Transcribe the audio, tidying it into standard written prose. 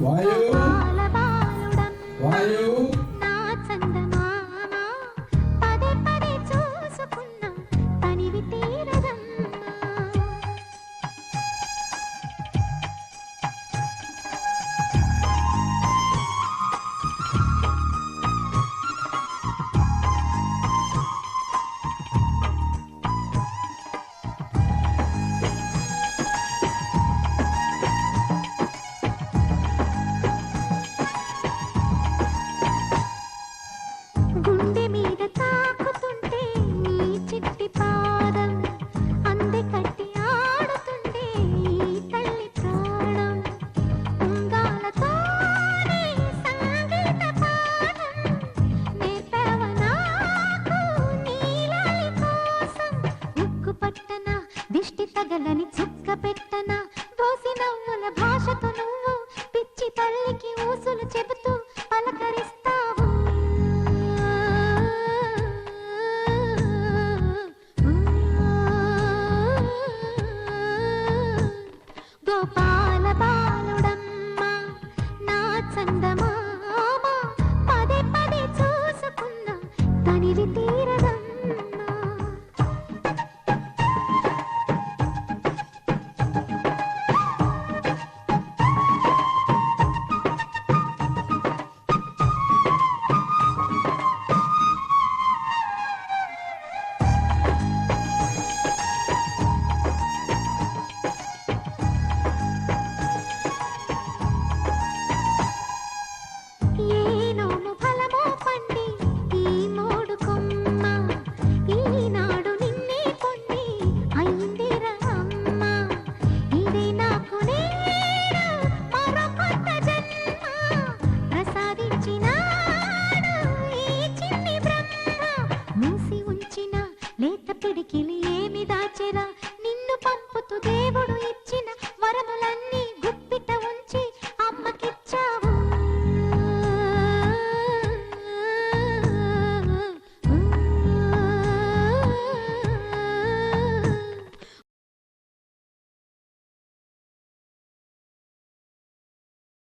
వాయు వాయు నా చందమామ పదే పదే చూసుకున్నా తనివి తీరదమ్మా. గుండె మీద తాకుతుంటే నీ చిట్టి పాదం అందే కట్టి ఆడుతుంటే ఈ తల్లి ప్రాణం ఉంగాలతోనే సంగీత పాఠం నేర్పావ నాకు నీలాలి కోసం ఉక్కు పట్టన దిష్టి తగలని చుక్క పెట్టన దోసి నవ్వుల భాషతో నువ్వు పిచ్చి తల్లికి ఊసులు చెబుతూ పలకరిస్తావు. గోపాల బాలుడమ్మ నా చందమ